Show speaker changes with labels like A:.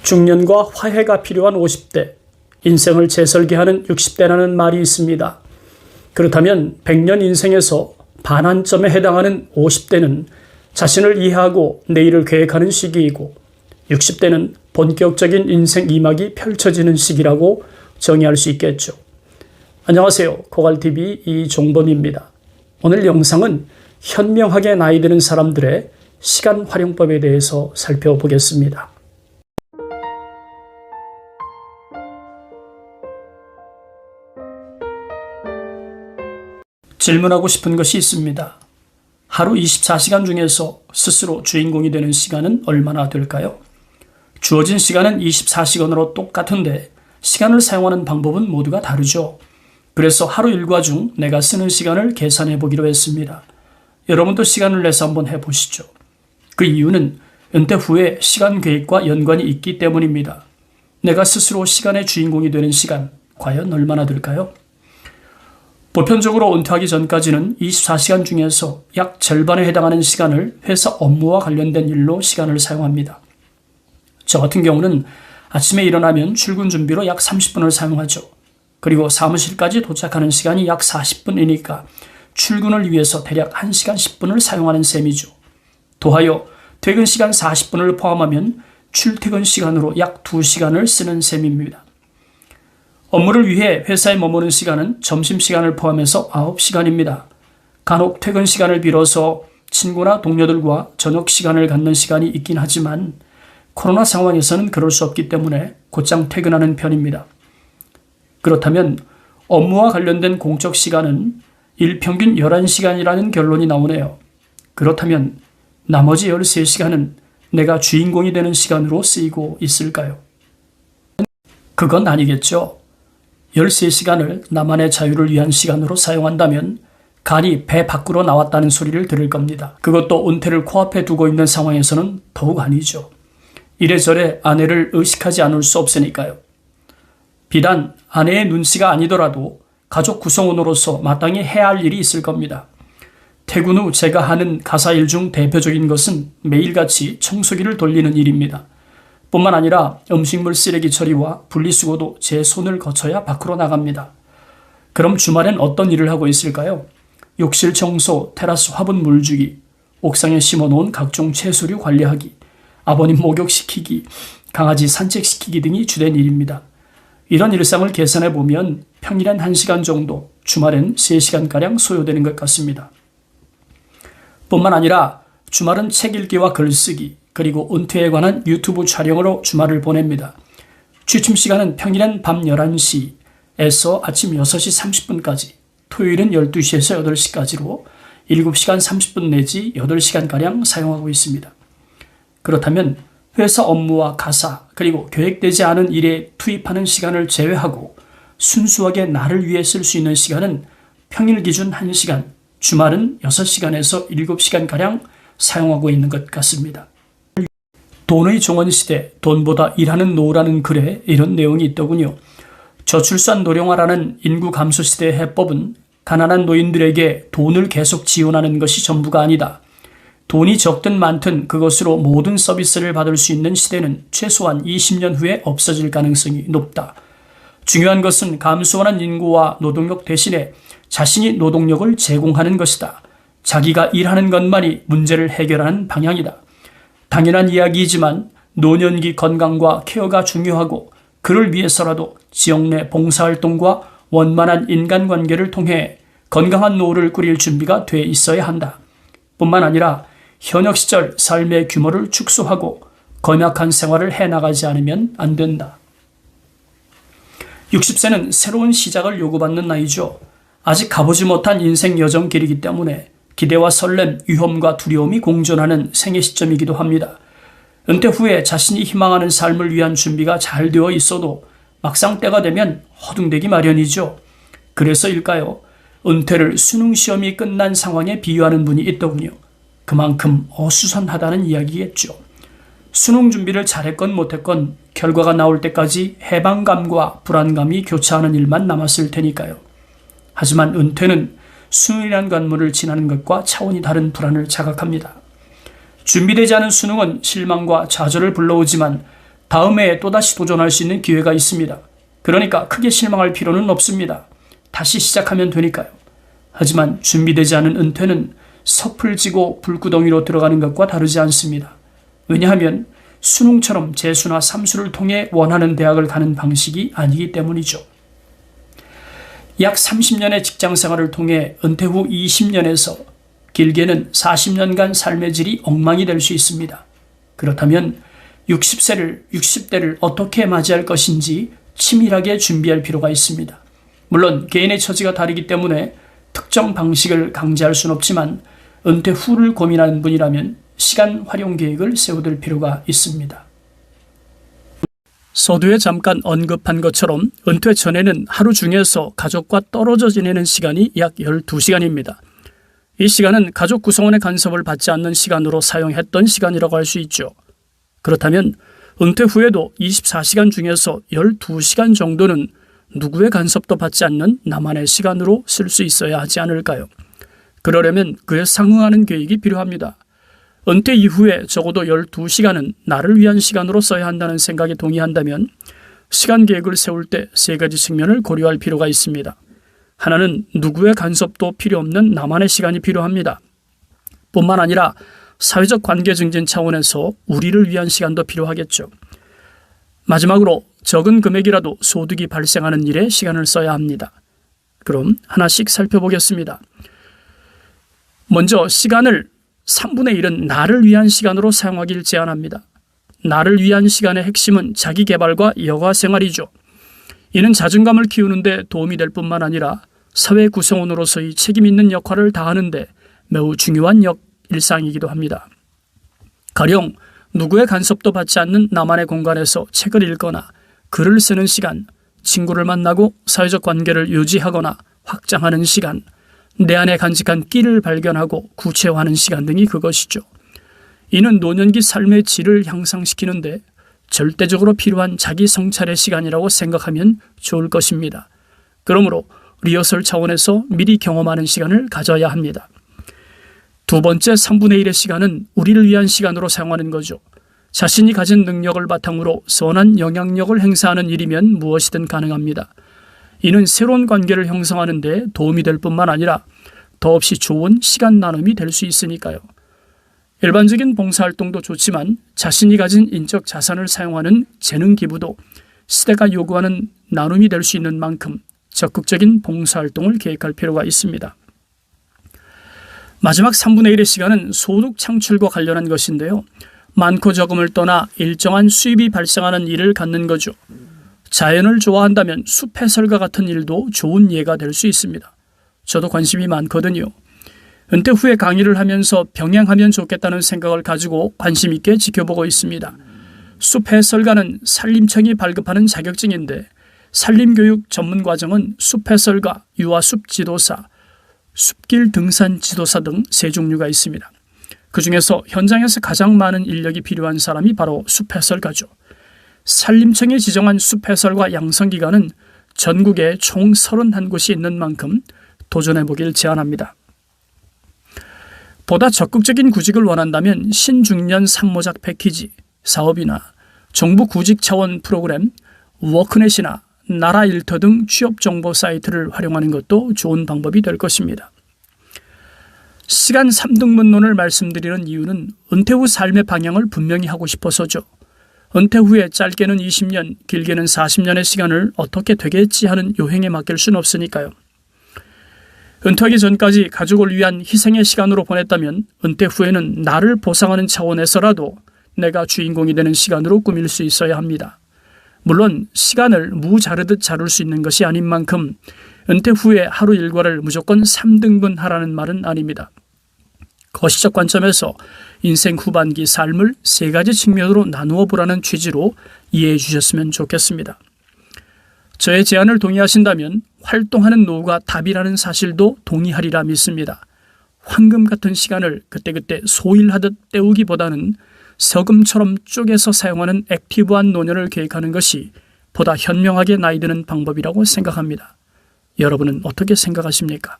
A: 중년과 화해가 필요한 50대, 인생을 재설계하는 60대라는 말이 있습니다. 그렇다면 100년 인생에서 반환점에 해당하는 50대는 자신을 이해하고 내일을 계획하는 시기이고 60대는 본격적인 인생 2막이 펼쳐지는 시기라고 정의할 수 있겠죠. 안녕하세요. 고갈TV 이종범입니다. 오늘 영상은 현명하게 나이 드는 사람들의 시간 활용법에 대해서 살펴보겠습니다. 질문하고 싶은 것이 있습니다. 하루 24시간 중에서 스스로 주인공이 되는 시간은 얼마나 될까요? 주어진 시간은 24시간으로 똑같은데 시간을 사용하는 방법은 모두가 다르죠. 그래서 하루 일과 중 내가 쓰는 시간을 계산해 보기로 했습니다. 여러분도 시간을 내서 한번 해보시죠. 그 이유는 은퇴 후에 시간 계획과 연관이 있기 때문입니다. 내가 스스로 시간의 주인공이 되는 시간, 과연 얼마나 될까요? 보편적으로 은퇴하기 전까지는 24시간 중에서 약 절반에 해당하는 시간을 회사 업무와 관련된 일로 시간을 사용합니다. 저 같은 경우는 아침에 일어나면 출근 준비로 약 30분을 사용하죠. 그리고 사무실까지 도착하는 시간이 약 40분이니까 출근을 위해서 대략 1시간 10분을 사용하는 셈이죠. 더하여 퇴근 시간 40분을 포함하면 출퇴근 시간으로 약 2시간을 쓰는 셈입니다. 업무를 위해 회사에 머무는 시간은 점심시간을 포함해서 9시간입니다. 간혹 퇴근 시간을 빌어서 친구나 동료들과 저녁 시간을 갖는 시간이 있긴 하지만 코로나 상황에서는 그럴 수 없기 때문에 곧장 퇴근하는 편입니다. 그렇다면 업무와 관련된 공적 시간은 일평균 11시간이라는 결론이 나오네요. 그렇다면 나머지 13시간은 내가 주인공이 되는 시간으로 쓰이고 있을까요? 그건 아니겠죠. 13시간을 나만의 자유를 위한 시간으로 사용한다면 간이 배 밖으로 나왔다는 소리를 들을 겁니다. 그것도 은퇴를 코앞에 두고 있는 상황에서는 더욱 아니죠. 이래저래 아내를 의식하지 않을 수 없으니까요. 비단 아내의 눈치가 아니더라도 가족 구성원으로서 마땅히 해야 할 일이 있을 겁니다. 퇴근 후 제가 하는 가사일 중 대표적인 것은 매일같이 청소기를 돌리는 일입니다. 뿐만 아니라 음식물 쓰레기 처리와 분리수거도 제 손을 거쳐야 밖으로 나갑니다. 그럼 주말엔 어떤 일을 하고 있을까요? 욕실 청소, 테라스 화분 물 주기, 옥상에 심어놓은 각종 채소류 관리하기, 아버님 목욕시키기, 강아지 산책시키기 등이 주된 일입니다. 이런 일상을 계산해 보면 평일엔 1시간 정도, 주말엔 3시간가량 소요되는 것 같습니다. 뿐만 아니라 주말은 책 읽기와 글쓰기, 그리고 은퇴에 관한 유튜브 촬영으로 주말을 보냅니다. 취침 시간은 평일엔 밤 11시에서 아침 6시 30분까지, 토요일은 12시에서 8시까지로 7시간 30분 내지 8시간가량 사용하고 있습니다. 그렇다면 회사 업무와 가사, 그리고 계획되지 않은 일에 투입하는 시간을 제외하고 순수하게 나를 위해 쓸 수 있는 시간은 평일 기준 1시간, 주말은 6시간에서 7시간가량 사용하고 있는 것 같습니다. 돈의 종언시대, 돈보다 일하는 노후라는 글에 이런 내용이 있더군요. 저출산 노령화라는 인구 감소 시대의 해법은 가난한 노인들에게 돈을 계속 지원하는 것이 전부가 아니다. 돈이 적든 많든 그것으로 모든 서비스를 받을 수 있는 시대는 최소한 20년 후에 없어질 가능성이 높다. 중요한 것은 감소하는 인구와 노동력 대신에 자신이 노동력을 제공하는 것이다. 자기가 일하는 것만이 문제를 해결하는 방향이다. 당연한 이야기이지만 노년기 건강과 케어가 중요하고 그를 위해서라도 지역 내 봉사활동과 원만한 인간관계를 통해 건강한 노후를 꾸릴 준비가 돼 있어야 한다. 뿐만 아니라 현역 시절 삶의 규모를 축소하고 검약한 생활을 해나가지 않으면 안 된다. 60세는 새로운 시작을 요구받는 나이죠. 아직 가보지 못한 인생 여정길이기 때문에 기대와 설렘, 위험과 두려움이 공존하는 생애 시점이기도 합니다. 은퇴 후에 자신이 희망하는 삶을 위한 준비가 잘 되어 있어도 막상 때가 되면 허둥대기 마련이죠. 그래서일까요? 은퇴를 수능 시험이 끝난 상황에 비유하는 분이 있더군요. 그만큼 어수선하다는 이야기겠죠. 수능 준비를 잘했건 못했건 결과가 나올 때까지 해방감과 불안감이 교차하는 일만 남았을 테니까요. 하지만 은퇴는 수능이란 관문을 지나는 것과 차원이 다른 불안을 자각합니다. 준비되지 않은 수능은 실망과 좌절을 불러오지만 다음 해에 또다시 도전할 수 있는 기회가 있습니다. 그러니까 크게 실망할 필요는 없습니다. 다시 시작하면 되니까요. 하지만 준비되지 않은 은퇴는 섭을 지고 불구덩이로 들어가는 것과 다르지 않습니다. 왜냐하면 수능처럼 재수나 삼수를 통해 원하는 대학을 가는 방식이 아니기 때문이죠. 약 30년의 직장생활을 통해 은퇴 후 20년에서 길게는 40년간 삶의 질이 엉망이 될 수 있습니다. 그렇다면 60대를 어떻게 맞이할 것인지 치밀하게 준비할 필요가 있습니다. 물론 개인의 처지가 다르기 때문에 특정 방식을 강제할 수는 없지만 은퇴 후를 고민하는 분이라면 시간 활용 계획을 세워둘 필요가 있습니다. 서두에 잠깐 언급한 것처럼 은퇴 전에는 하루 중에서 가족과 떨어져 지내는 시간이 약 12시간입니다. 이 시간은 가족 구성원의 간섭을 받지 않는 시간으로 사용했던 시간이라고 할 수 있죠. 그렇다면 은퇴 후에도 24시간 중에서 12시간 정도는 누구의 간섭도 받지 않는 나만의 시간으로 쓸 수 있어야 하지 않을까요? 그러려면 그에 상응하는 계획이 필요합니다. 은퇴 이후에 적어도 12시간은 나를 위한 시간으로 써야 한다는 생각에 동의한다면 시간 계획을 세울 때 세 가지 측면을 고려할 필요가 있습니다. 하나는 누구의 간섭도 필요 없는 나만의 시간이 필요합니다. 뿐만 아니라 사회적 관계 증진 차원에서 우리를 위한 시간도 필요하겠죠. 마지막으로 적은 금액이라도 소득이 발생하는 일에 시간을 써야 합니다. 그럼 하나씩 살펴보겠습니다. 먼저 시간을 3분의 1은 나를 위한 시간으로 사용하길 제안합니다. 나를 위한 시간의 핵심은 자기 개발과 여가 생활이죠. 이는 자존감을 키우는 데 도움이 될 뿐만 아니라 사회 구성원으로서의 책임 있는 역할을 다하는 데 매우 중요한 일상이기도 합니다. 가령 누구의 간섭도 받지 않는 나만의 공간에서 책을 읽거나 글을 쓰는 시간, 친구를 만나고 사회적 관계를 유지하거나 확장하는 시간, 내 안에 간직한 끼를 발견하고 구체화하는 시간 등이 그것이죠. 이는 노년기 삶의 질을 향상시키는데 절대적으로 필요한 자기 성찰의 시간이라고 생각하면 좋을 것입니다. 그러므로 리허설 차원에서 미리 경험하는 시간을 가져야 합니다. 두 번째 3분의 1의 시간은 우리를 위한 시간으로 사용하는 거죠. 자신이 가진 능력을 바탕으로 선한 영향력을 행사하는 일이면 무엇이든 가능합니다. 이는 새로운 관계를 형성하는 데 도움이 될 뿐만 아니라 더없이 좋은 시간 나눔이 될 수 있으니까요. 일반적인 봉사활동도 좋지만 자신이 가진 인적 자산을 사용하는 재능 기부도 시대가 요구하는 나눔이 될 수 있는 만큼 적극적인 봉사활동을 계획할 필요가 있습니다. 마지막 3분의 1의 시간은 소득 창출과 관련한 것인데요. 많고 적음을 떠나 일정한 수입이 발생하는 일을 갖는 거죠. 자연을 좋아한다면 숲 해설과 같은 일도 좋은 예가 될 수 있습니다. 저도 관심이 많거든요. 은퇴 후에 강의를 하면서 병행하면 좋겠다는 생각을 가지고 관심 있게 지켜보고 있습니다. 숲 해설가는 산림청이 발급하는 자격증인데 산림교육 전문과정은 숲 해설가, 유아숲 지도사, 숲길 등산 지도사 등 세 종류가 있습니다. 그중에서 현장에서 가장 많은 인력이 필요한 사람이 바로 숲 해설가죠. 산림청이 지정한 숲 해설가 양성기관은 전국에 총 31곳이 있는 만큼 도전해보길 제안합니다. 보다 적극적인 구직을 원한다면 신중년 상모작 패키지, 사업이나 정부 구직 차원 프로그램, 워크넷이나 나라일터 등 취업정보 사이트를 활용하는 것도 좋은 방법이 될 것입니다. 시간 3등분론을 말씀드리는 이유는 은퇴 후 삶의 방향을 분명히 하고 싶어서죠. 은퇴 후에 짧게는 20년, 길게는 40년의 시간을 어떻게 되겠지 하는 요행에 맡길 수는 없으니까요. 은퇴하기 전까지 가족을 위한 희생의 시간으로 보냈다면 은퇴 후에는 나를 보상하는 차원에서라도 내가 주인공이 되는 시간으로 꾸밀 수 있어야 합니다. 물론 시간을 무 자르듯 자를 수 있는 것이 아닌 만큼 은퇴 후에 하루 일과를 무조건 3등분 하라는 말은 아닙니다. 거시적 관점에서 인생 후반기 삶을 세 가지 측면으로 나누어 보라는 취지로 이해해 주셨으면 좋겠습니다. 저의 제안을 동의하신다면 활동하는 노후가 답이라는 사실도 동의하리라 믿습니다. 황금 같은 시간을 그때그때 소일하듯 때우기보다는 서금처럼 쪼개서 사용하는 액티브한 노년을 계획하는 것이 보다 현명하게 나이 드는 방법이라고 생각합니다. 여러분은 어떻게 생각하십니까?